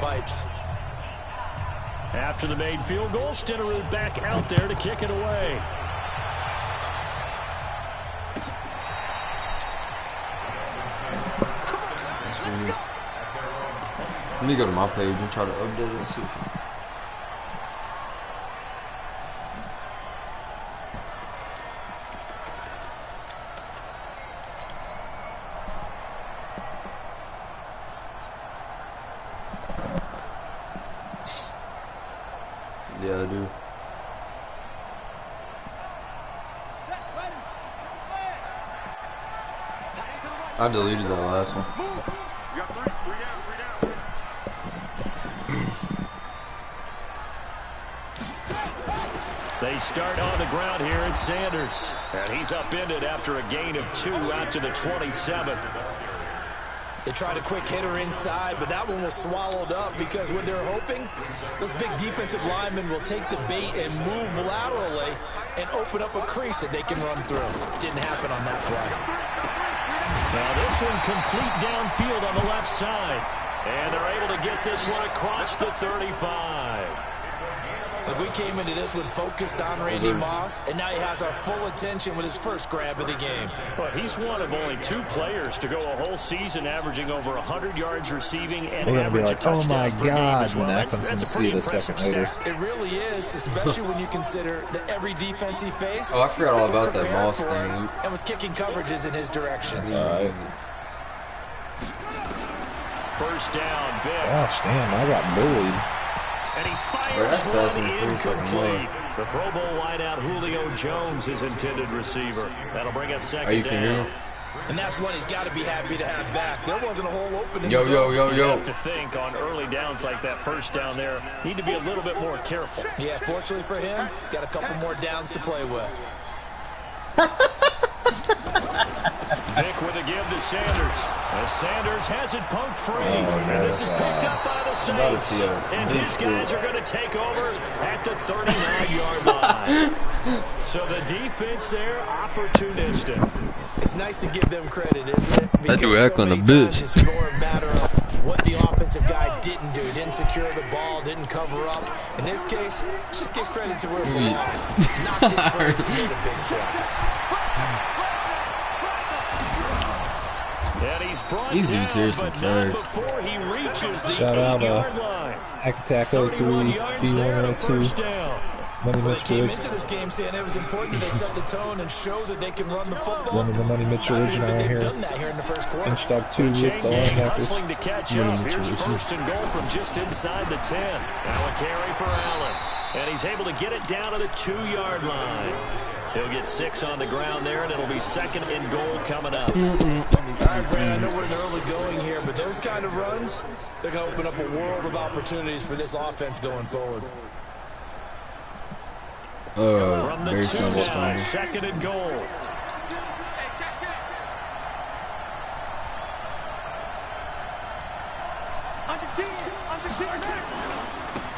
pipes. After the made field goal, Stenerud back out there to kick it away. Let me go to my page and try to update it and see. Yeah, I do. I deleted that last one. They start on the ground here at Sanders. And he's upended after a gain of 2 out to the 27. They tried a quick hitter inside, but that one was swallowed up because what they're hoping, those big defensive linemen will take the bait and move laterally and open up a crease that they can run through. Didn't happen on that play. Now this one complete downfield on the left side. And they're able to get this one across the 35. Look, we came into this one focused on Randy Moss, and now he has our full attention with his first grab of the game. Well, he's one of only 2 players to go a whole season averaging over 100 yards receiving and average a touchdown per game as well. That's a pretty impressive stat. It really is, especially when you consider that every defense he faced. Oh, I forgot all about that Moss thing. And was kicking coverages in his direction. That's all right. First down, Vic. Gosh, damn, I got bullied. And he fires one incomplete. The Pro Bowl wideout Julio Jones, his intended receiver. That'll bring up second down. And that's one he's got to be happy to have back. There wasn't a whole opening. You have to think on early downs like that first down there, need to be a little bit more careful. Yeah, fortunately for him, got a couple more downs to play with. Vic with a give to Sanders. As Sanders has it poked free. And this is picked up by the Saints. And these guys are going to take over at the 39-yard line. So the defense there, opportunistic. It's nice to give them credit, isn't it? Because I do act on the bitch. It's more a matter of what the offensive guy didn't do. Didn't secure the ball, didn't cover up. In this case, let's just give credit to where it belongs. Knocked it free and made a big play. And he's brought down, but not before he reaches the 8-yard line. Hack Attack 03, D102. Money Well, they came Mitch into this game saying it was important that they set the tone and show that they can run the football. One of the Money Mitch original right They've here. done that here in the first quarter. Inch dog 2 with all hustling to catch up. Here's first and goal from just inside the 10. Now a carry for Allen. And he's able to get it down to the 2-yard line. He'll get 6 on the ground there, and it'll be second and goal coming up. All right, Brad, I know we're in early going here, but those kind of runs, they're going to open up a world of opportunities for this offense going forward. From the 2 now, second and goal.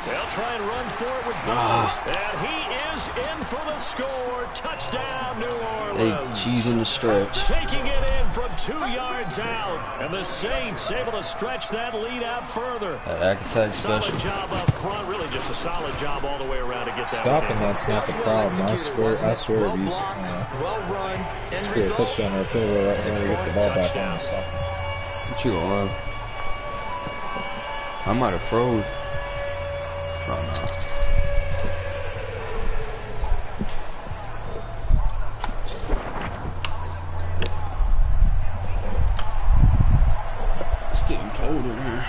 They'll try and run for it with Ball. And he is in for the score. Touchdown, New Orleans. Hey, cheese in the stretch. Taking it in from 2 yards out. And the Saints able to stretch that lead out further. That Attack special. Solid job up front. Really just a solid job all the way around to get that. Stopping that's not the problem. I swear if you score a touchdown or a field goal right now, you get the ball back on and stop. What you on? I might have froze. It's getting cold in here.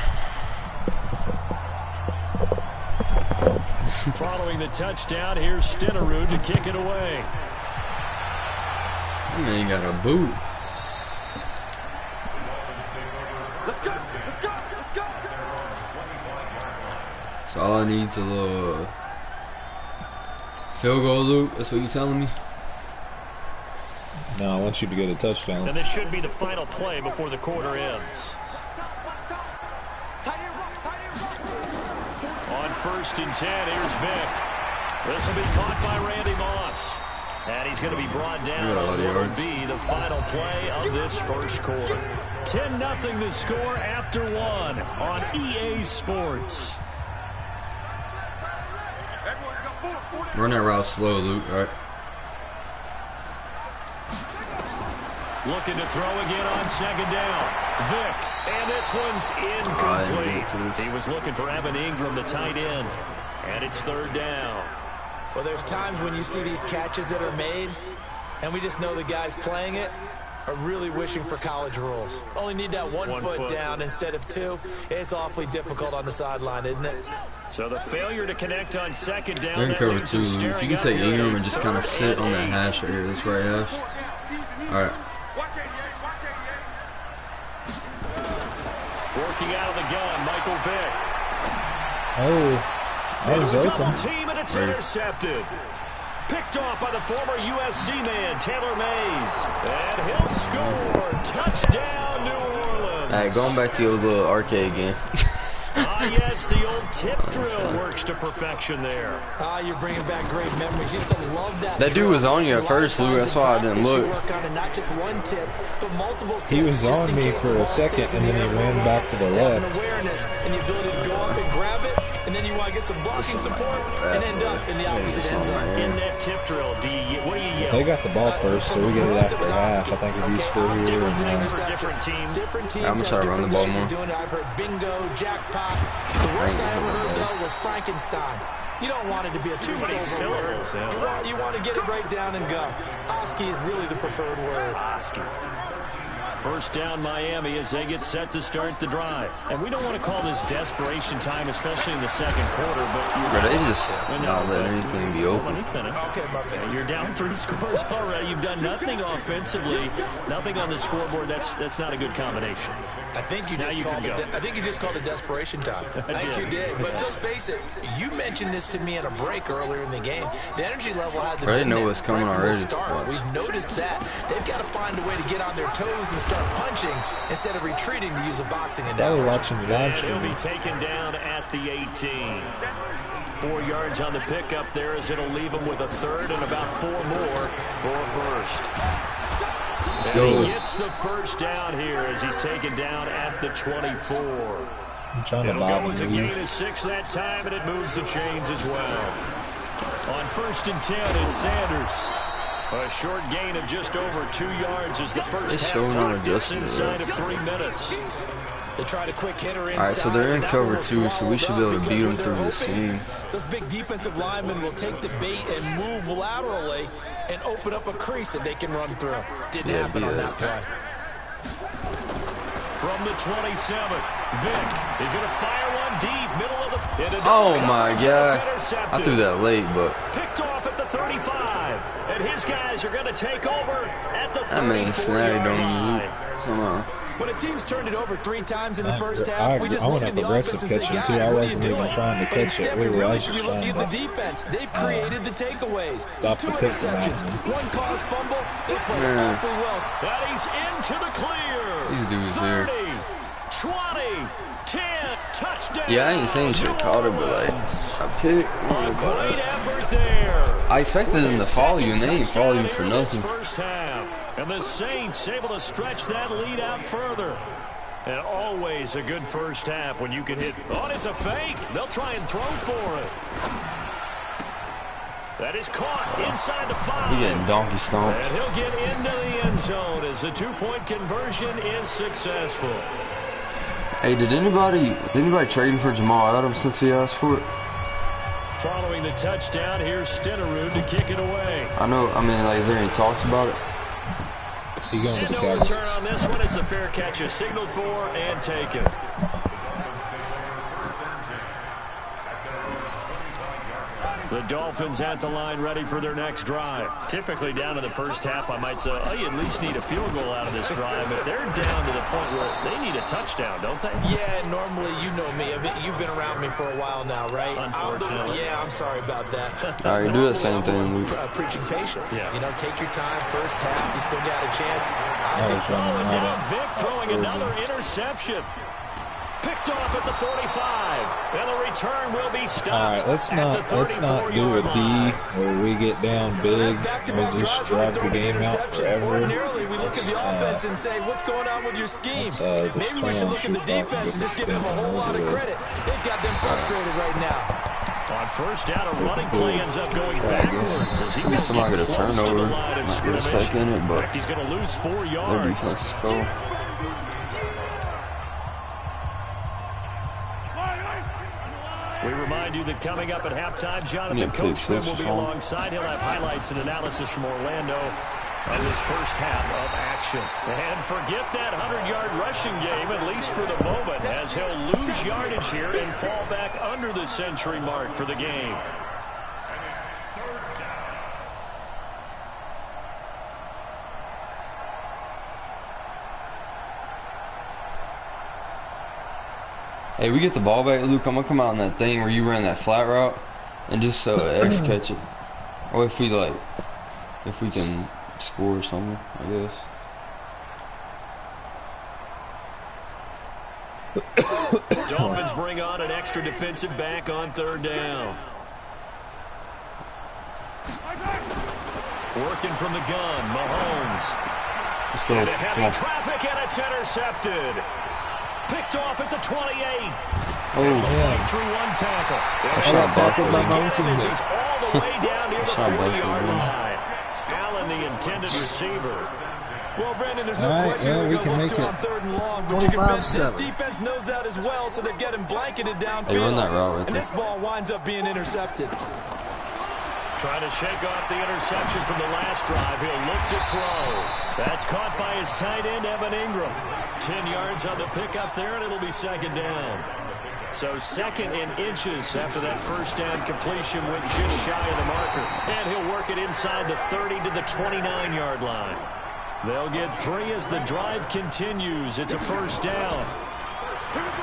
Following the touchdown, here's Stenerud to kick it away. That man got a boot. So all I need is a little field goal loop. That's what you telling me? No, I want you to get a touchdown. And this should be the final play before the quarter ends. On 1st and 10, here's Vic. This will be caught by Randy Moss. And he's going to be brought down on what will be the final play of this first quarter. 10-0 the score after after one on EA Sports. Run that route slow, Luke. All right. Looking to throw again on second down. Vick, and this one's incomplete. He was looking for Evan Ingram, the tight end, and it's third down. Well, there's times when you see these catches that are made, and we just know the guys playing it are really wishing for college rules. Only need that one foot down instead of two. It's awfully difficult on the sideline, isn't it? So the failure to connect on second down. They're in cover two, Luke. If you can take Ingram and just kind of sit on that hash right here, this right hash. All right. Working out of the gun, Michael Vick. Oh, that was open. Team, and it's intercepted. Picked off by the former USC man, Taylor Mays. And he'll score. Touchdown, New Orleans. All right, going back to the old little arcade game. Yes, the old tip drill works to perfection there. You're bringing back great memories. Used to love that. That dude was on you at first, Lou. That's why I didn't look. Not just one tip, but multiple tips. He was on me for a second, and then he ran back to the left. Awareness and the ability to go up and grab it, and then you want to get some blocking support and end up in the opposite end zone. In that tip drill, what do you yell? They got the ball first, so we get it after half. I think if you score here, different teams. I'm gonna try to run the ball more. I've heard bingo, jackpot. The worst I ever heard, though, was Frankenstein. You don't want it to be a two-syllable word. You want to get it right down and go. Oski is really the preferred word. Oski. First down, Miami, as they get set to start the drive. And we don't want to call this desperation time, especially in the second quarter. But they just not letting anything be open. Okay, and you're down 3 scores already. You've done nothing offensively, nothing on the scoreboard. That's not a good combination. I think you just called it desperation time. I think you did. But let's face it, you mentioned this to me in a break earlier in the game. The energy level hasn't been know what's coming already. We've noticed that. They've got to find a way to get on their toes and start punching instead of retreating to use a boxing analogy. Watching the live He'll stream. be taken down at the 18. 4 yards on the pickup there, as it'll leave him with a third and about 4 more for first. Let's go. He gets the first down here as he's taken down at the 24. I'm trying to It'll bob go as a and gain weave. of 6 that time, and it moves the chains as well. On 1st and 10, it's Sanders. A short gain of just over 2 yards as the first half time dips inside of 3 minutes. They tried a quick hitter inside. All right, so they're in cover 2, so we should be able to beat them through the seam. Those big defensive linemen will take the bait and move laterally and open up a crease that they can run through. Didn't happen on that play. From the 27, Vick is going to fire one deep, middle of the... Oh, my God. I threw that late, but... Picked off at the 35, and his guys are going to take over at the 34-yard line. That man snagged on me. Somehow. When a team's turned it over 3 times in the first half, we just I look went at the progressive offense and say, catching, guys, too. I what are you wasn't even doing? trying to But catch instead, it. we I really was should be just looking at trying the to defense. They've created the takeaways. stop 2 the pick interceptions, from 1 caused fumble. They played awfully well. That he's into the clear. These dudes 30, here. 20, 10, touchdown. Yeah, I ain't saying should have caught it, but like, I picked. A great effort there. I expected them to follow you, and they ain't follow you for nothing. First half, and the Saints able to stretch that lead out further. And always a good first half when you can hit. Oh, it's a fake. They'll try and throw for it. That is caught inside the 5. He getting donkey stomped. And he'll get into the end zone as the 2-point conversion is successful. Hey, did anybody trading for Jamal Adams since he asked for it? Following the touchdown, here's Stenerud to kick it away. I know. I mean, like, is there any talks about it? He going And to the no return Cowboys. on this one as the fair catch is signaled for and taken. The Dolphins at the line ready for their next drive. Typically down to the first half, I might say, oh, you at least need a field goal out of this drive. But they're down to the point where they need a touchdown, don't they? Yeah, normally you know me. You've been around me for a while now, right? Unfortunately. I'm sorry about that. All right, do the same thing, Luke. Preaching patience. Yeah. You know, take your time. First half, you still got a chance. I was running Now out Vick throwing another interception. Picked off at the 45. And the return will be stopped. All right, let's not do a D where we get down big and we just drag the game out forever. Ordinarily, we look at the offense and say, what's going on with your scheme? Maybe we should look at the defense and just give them a whole lot of credit. They've got them frustrated right now. On first down, a running play ends up going backwards as he guess I'm not going to turn over. Not going to spike in it, but he's going to lose 4 yards. their defense is cool. We remind you that coming up at halftime, Jonathan Coachman will be alongside. He'll have highlights and analysis from Orlando on this first half of action. And forget that 100-yard rushing game, at least for the moment, as he'll lose yardage here and fall back under the century mark for the game. Hey, we get the ball back, Luke. I'm gonna come out on that thing where you ran that flat route, and just X catch it. Or if we can score or something, I guess. Dolphins bring on an extra defensive back on third down. Working from the gun, Mahomes. Let's go. Into heavy traffic, and it's intercepted. Picked off at the 28. Oh, Through one tackle. Shot tackled by my own teammate. He's all the way down near the 40-yard line. Allen, the intended receiver. Well, Brandon, there's no question we're going to look to on third and long, but you can bet this defense knows that as well, so they're getting blanketed downfield. They run that route right and there. this ball winds up being intercepted. Trying to shake off the interception from the last drive. He'll look to throw. That's caught by his tight end, Evan Ingram. 10 yards on the pickup there, and it'll be second down. So second in inches after that first down completion went just shy of the marker. And he'll work it inside the 30 to the 29-yard line. They'll get 3 as the drive continues. It's a first down.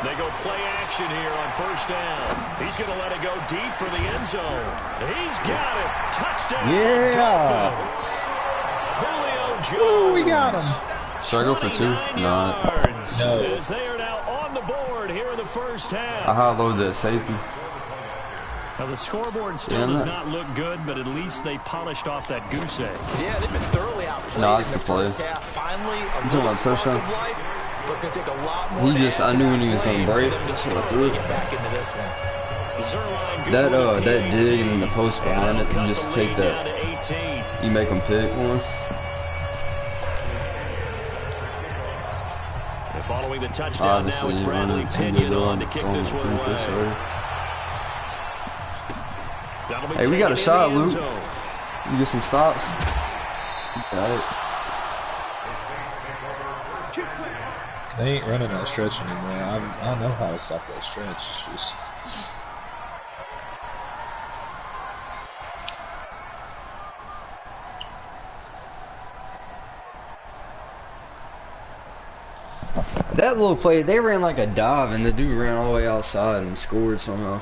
They go play action here on first down. He's going to let it go deep for the end zone. He's got it. Touchdown. Yeah. Dolphins. Julio Jones. Ooh, we got him. Should I go for 2? Yards. No. As they are now on the board here in the first half. I high-load that safety. Now the scoreboard still does not look good, but at least they polished off that goose egg. Yeah, they've been thoroughly outplayed No, in that's the the play. first half. Finally, a talking about spark touchdown? of life, but it's going to take a lot more. I knew when he was going to break, so I threw it. Get back into this one. That dig and then the post behind it, you just take that. You make them pick one. Following the touchdown now, it's Bradley Pinion on to kick this one away. Hey, we got a shot, Luke. You get some stops. Got it. They ain't running that stretch anymore. I know how to stop that stretch. It's just... That little play, they ran like a dive, and the dude ran all the way outside and scored somehow.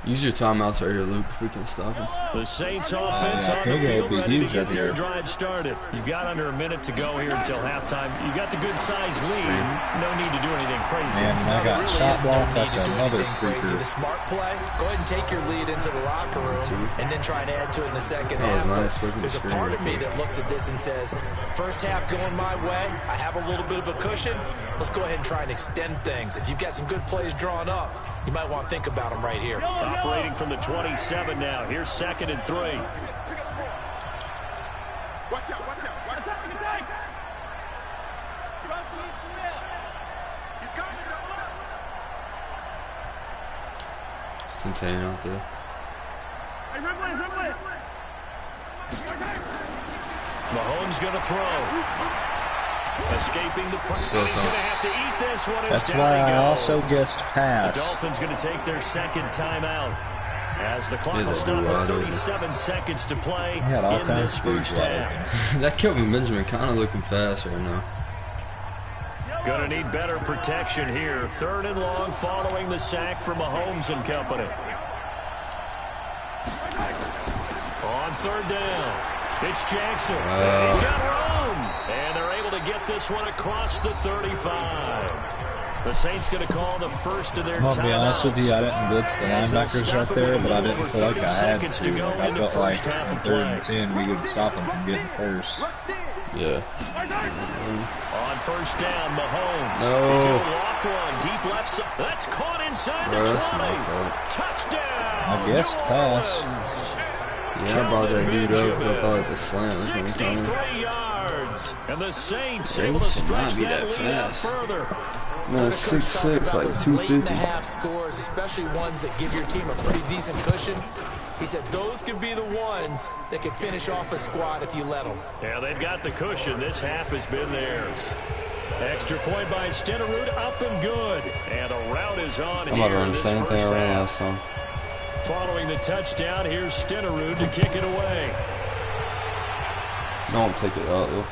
Use your timeouts right here, Luke, if we can stop him. The Saints offense on the field ready to get their drive started. You've got under a minute to go here until halftime. You've got the good-sized lead. No need to do anything crazy. Man, I got shot blocked after another freaker. The smart play, go ahead and take your lead into the locker room and then try and add to it in the second half. Nice. There's a part of me that looks at this and says, first half going my way, I have a little bit of a cushion. Let's go ahead and try and extend things. If you've got some good plays drawn up, you might want to think about them right here. Operating from the 27 now. Here's 2nd and 3. Watch out. Just contain out there. Mahomes going to throw. Escaping the pressure. He's going to have to eat this one. That's why I also guessed pass. The Dolphins going to take their second timeout as the clock will stop with 37 seconds to play in this first half. That Kelvin Benjamin kind of looking fast right now. Going to need better protection here. 3rd and long following the sack from Mahomes and company. On 3rd down, it's Jackson. He's got room, and they're able to get this one across the 35. The Saints going to call the first of their timeouts. I'll be honest with you, I didn't blitz the linebackers right there, but I didn't feel like I had to. Like, I felt like on 3rd and 10 we could stop them from getting first. Yeah. On first down, Mahomes. No. He's going to loft one deep left side. That's caught inside the 20. Touchdown. I guess pass. Yeah, I brought that dude up because I thought it was slant. 63 yards. And the Saints able to stretch that lead out further. Man, 6'6", like 250. Late in the half scores, especially ones that give your team a pretty decent cushion. He said those could be the ones that could finish off a squad if you let them. Yeah, they've got the cushion. This half has been theirs. Extra point by Stenerud, up and good. And a route is on. I'm about to run the same thing I ran last time. Following the touchdown, here's Stenerud to kick it away. Don't take it out, though.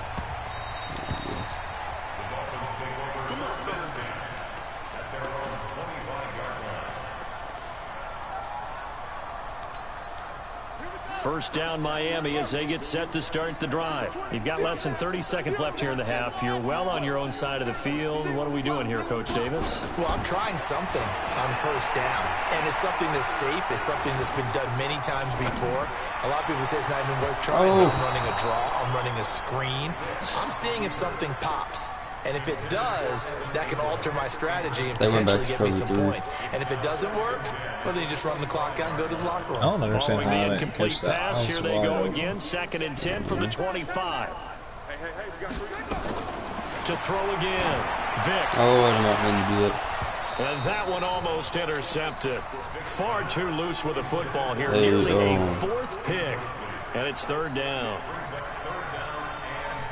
First down, Miami, as they get set to start the drive. You've got less than 30 seconds left here in the half. You're well on your own side of the field. What are we doing here, Coach Davis? Well, I'm trying something on first down, and it's something that's safe. It's something that's been done many times before. A lot of people say it's not even worth trying. I'm running a draw. I'm running a screen. I'm seeing if something pops. And if it does, that can alter my strategy and potentially get me some points. And if it doesn't work, well, then you just run the clock out and go to the locker room. I don't understand Following how the they incomplete catch that. pass, here they go again. 2nd and 10 from the 25. To throw again. Vick. Oh, I did not mean to do that. And that one almost intercepted. Far too loose with the football here. Hey, Nearly a 4th pick. And it's 3rd down.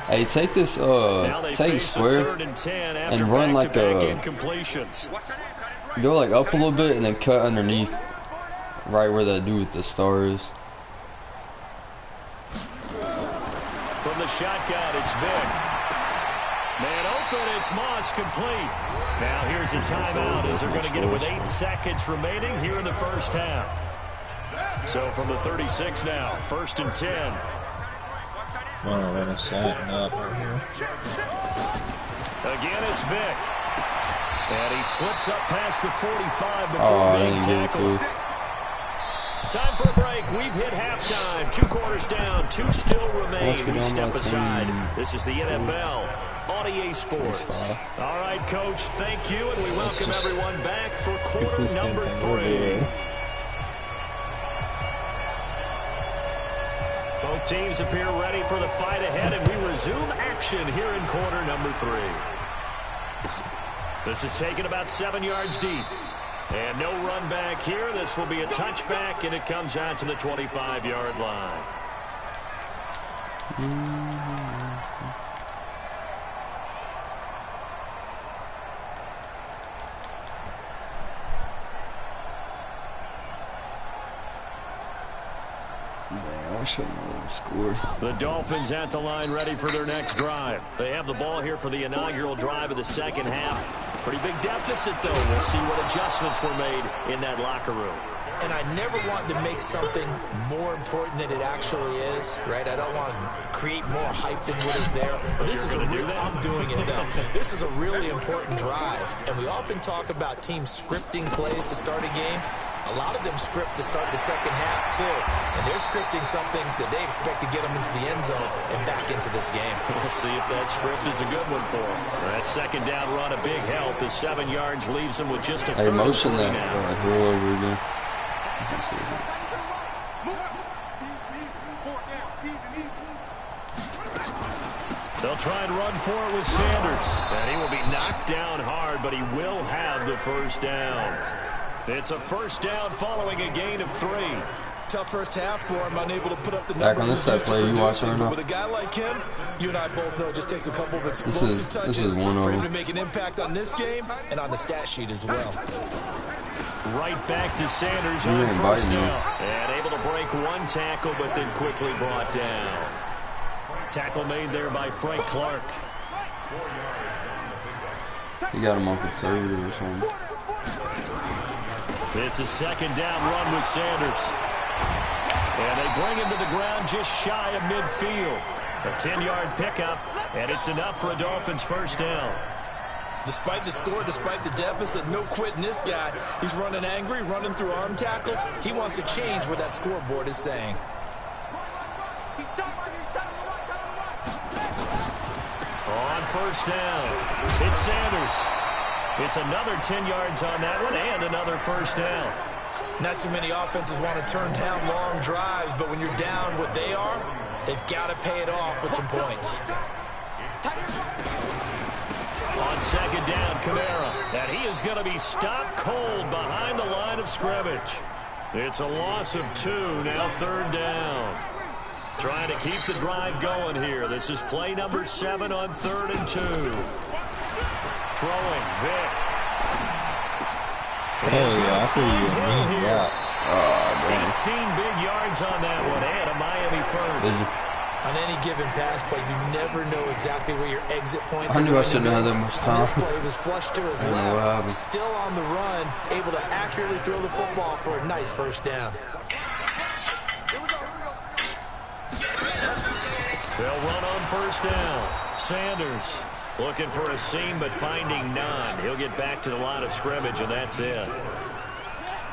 Hey, take this, take square and run like a, go like up a little bit and then cut underneath, right where that dude with the star is. From the shotgun, it's Vick. Man open, it's Moss, complete. Now here's a timeout as they're going to get it with 8 seconds remaining here in the first half. So from the 36 now, 1st and 10. I'm gonna run a slant up right here. Again, it's Vick. And he slips up past the 45 before being tackled. Time for a break. We've hit halftime. 2 quarters down. 2 still remain. We step aside. This is the NFL on EA Sports. All right, Coach, thank you. And we welcome everyone back for quarter number 3. Both teams appear ready for the fight ahead, and we resume action here in quarter number 3. This is taken about 7 yards deep. And no run back here. This will be a touchback, and it comes out to the 25-yard line. The Dolphins at the line ready for their next drive. They have the ball here for the inaugural drive of the second half. Pretty big deficit, though. We'll see what adjustments were made in that locker room. And I never want to make something more important than it actually is, right? I don't want to create more hype than what is there. But this is I'm doing it, though. This is a really important drive. And we often talk about teams scripting plays to start a game. A lot of them script to start the second half, too. And they're scripting something that they expect to get them into the end zone and back into this game. We'll see if that script is a good one for them. That second down run, a big help. As 7 yards leaves them with just a 3rd motion that roll over again. They'll try and run for it with Sanders. And he will be knocked down hard, but he will have the first down. It's a first down following a gain of 3. Tough first half for him, unable to put up the numbers. Back on this set play, you watching or not? With a guy like him, you and I both know it just takes a couple of explosive touches for him to make an impact on this game and on the stat sheet as well. Right back to Sanders on first down. And able to break one tackle, but then quickly brought down. Tackle made there by Frank Clark. He got him on conservative or something. It's a second down run with Sanders. And they bring him to the ground just shy of midfield. A 10-yard pickup. And it's enough for a Dolphins first down. Despite the score, despite the deficit, no quitting this guy. He's running angry, running through arm tackles. He wants to change what that scoreboard is saying. On first down, it's Sanders. It's another 10 yards on that one and another first down. Not too many offenses want to turn down long drives, but when you're down what they are, they've got to pay it off with some points. On second down, Kamara. And he is going to be stopped cold behind the line of scrimmage. It's a loss of 2, now third down. Trying to keep the drive going here. This is play number 7 on 3rd and 2. Throwing, Vic. Oh, yeah, I feel you. Yeah. 18 big yards on that one, and a Miami first. On any given pass play, you never know exactly where your exit points are. I knew I shouldn't have that much time. This play was flushed to his left, still on the run, able to accurately throw the football for a nice first down. They'll run on first down. Sanders looking for a seam, but finding none. He'll get back to the line of scrimmage, and that's it.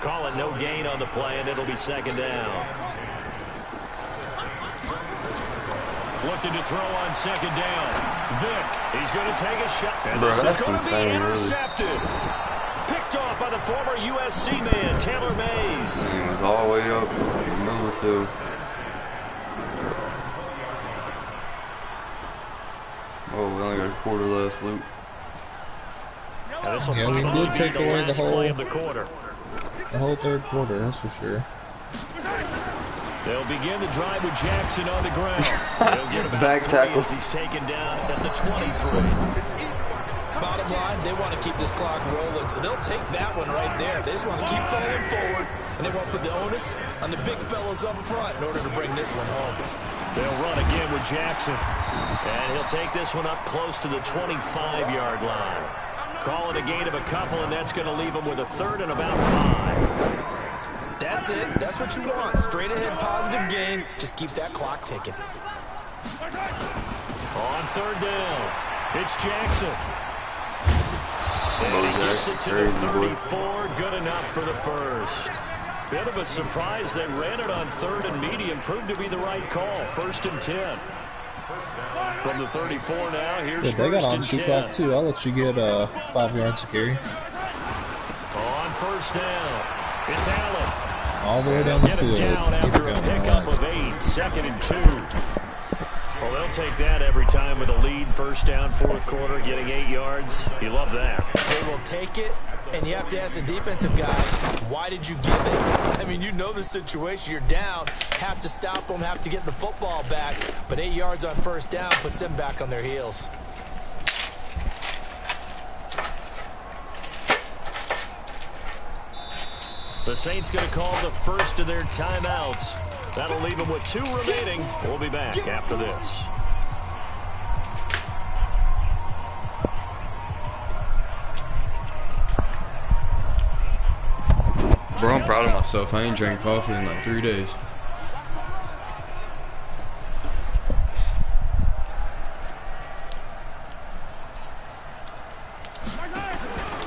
Call it no gain on the play, and it'll be second down. Looking to throw on second down. Vic, he's going to take a shot. And this is going to be intercepted. Really. Picked off by the former USC man, Taylor Mays. He was all the way up in the middle of the field. Oh, we only got a quarter left, Luke. Yeah, we did take away the whole 3rd quarter, that's for sure. They'll begin the drive with Jackson on the ground. He'll get about back tackle. as he's taken down at the 23. Bottom line, they want to keep this clock rolling, so they'll take that one right there. They just want to keep falling forward, and they want to put the onus on the big fellas up front in order to bring this one home. They'll run again with Jackson, and he'll take this one up close to the 25-yard line. Call it a gain of a couple, and that's going to leave them with a 3rd and about 5. That's it. That's what you want. Straight ahead positive gain. Just keep that clock ticking. On 3rd down, it's Jackson. And he gets it to the 34. Good enough for the first. Bit of a surprise. They ran it on 3rd and medium. Proved to be the right call. 1st and 10. From the 34 now, here's they got 1st on and 2 10. clock too. I'll let you get 5 yards to carry. On first down, it's Allen. All the way down the Get field. him down after a pickup of 8. 2nd and 2. Well, they'll take that every time with a lead. First down, 4th quarter, getting 8 yards. You love that. They will take it, and you have to ask the defensive guys, why did you give it? I mean, you know the situation. You're down, have to stop them, have to get the football back, but 8 yards on first down puts them back on their heels. The Saints going to call the first of their timeouts. That'll leave them with 2 remaining. We'll be back after this. Bro, I'm proud of myself. I ain't drank coffee in like 3 days.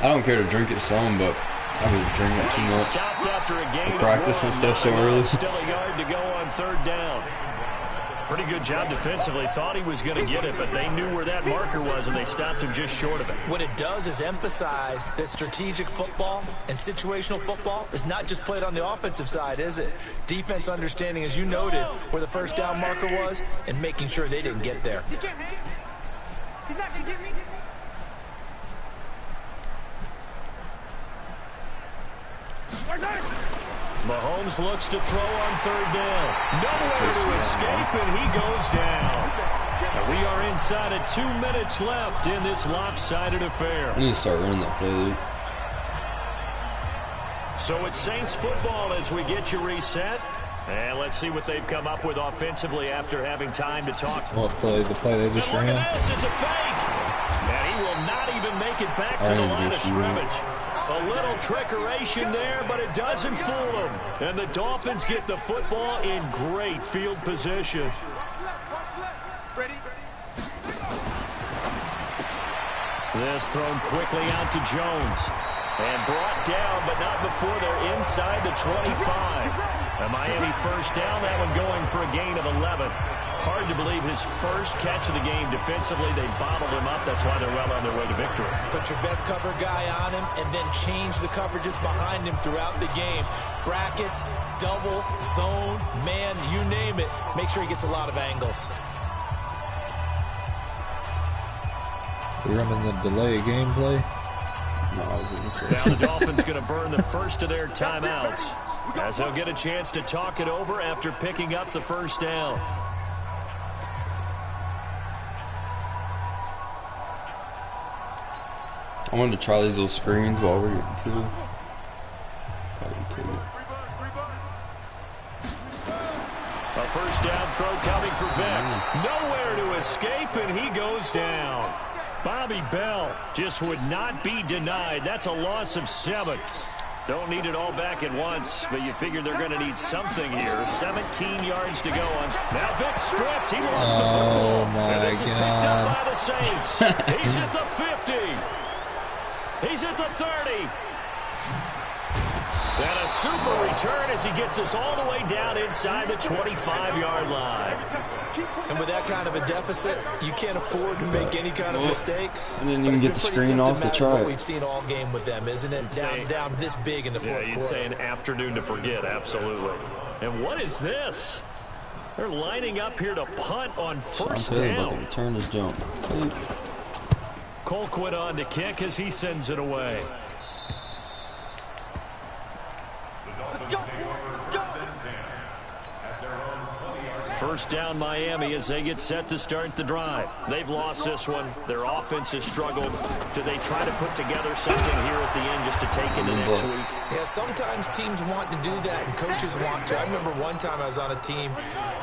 I don't care to drink it some, but I would drink it too much. Stopped after a gain. Practice and stuff so early. Still a yard to go on 3rd down. Pretty good job defensively. Thought he was going to get it, but they knew where that marker was, and they stopped him just short of it. What it does is emphasize that strategic football and situational football is not just played on the offensive side, is it? Defense understanding, as you noted, where the first down marker was and making sure they didn't get there. He's not going to get me. Mahomes looks to throw on 3rd down. Nowhere to escape, and he goes down. And we are inside of 2 minutes left in this lopsided affair. We need to start running that play, Luke. So it's Saints football as we get you reset. And let's see what they've come up with offensively after having time to talk. What play? The play they just ran? Look at this, it's a fake. And he will not even make it back to the line of scrimmage. A little trickeration there, but it doesn't fool them. And the Dolphins get the football in great field position. Ready? This thrown quickly out to Jones. And brought down, but not before they're inside the 25. A Miami first down, that one going for a gain of 11. Hard to believe his first catch of the game defensively. They bottled him up. That's why they're well on their way to victory. Put your best cover guy on him and then change the coverages behind him throughout the game. Brackets, double, zone, man, you name it. Make sure he gets a lot of angles. We're running the delay gameplay. No, I was going to say. Now the Dolphins going to burn the first of their timeouts as they'll get a chance to talk it over after picking up the first down. I wanted to try these little screens while we're getting to it. A first down throw coming for Vick. Nowhere to escape, and he goes down. Bobby Bell just would not be denied. That's a loss of 7. Don't need it all back at once, but you figure they're going to need something here. 17 yards to go. Now Vick stripped. He lost the football. And this is picked up by the Saints. He's at the 50. He's at the 30. And a super return as he gets us all the way down inside the 25-yard line. And with that kind of a deficit, you can't afford to make any kind of mistakes. And then you can get the screen off the try. What we've seen all game with them, isn't it? Down this big in the fourth quarter. Yeah, you'd say an afternoon to forget, absolutely. And what is this? They're lining up here to punt on first down. Return this jump. Colquitt on to kick as he sends it away. Let's go. First down Miami as they get set to start the drive. They've lost this one. Their offense has struggled. Do they try to put together something here at the end just to take into next week? Yeah, sometimes teams want to do that and coaches want to. I remember one time I was on a team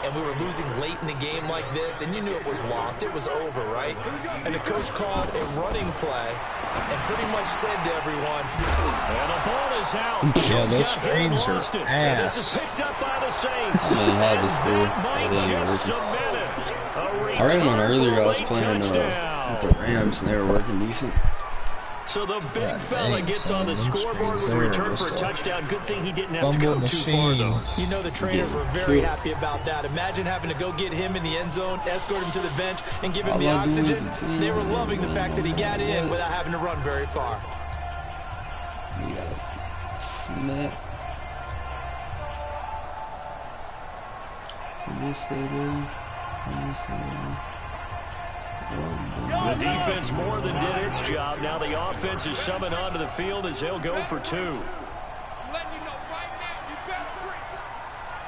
and we were losing late in the game like this, and you knew it was lost. It was over, right? And the coach called a running play and pretty much said to everyone, and the ball is out. Yeah, those screens are ass. This is picked up by the Saints. I really had this for. I ran one earlier. I was playing with the Rams, and they were working decent. So the big fella gets on the scoreboard with a return for a touchdown. Good thing he didn't have to go too far, though. You know the trainers were very happy about that. Imagine having to go get him in the end zone, escort him to the bench, and give him the oxygen. They were loving the fact that he got in without having to run very far. Smack. The defense more than did its job. Now the offense is shoving onto the field as they'll go for 2.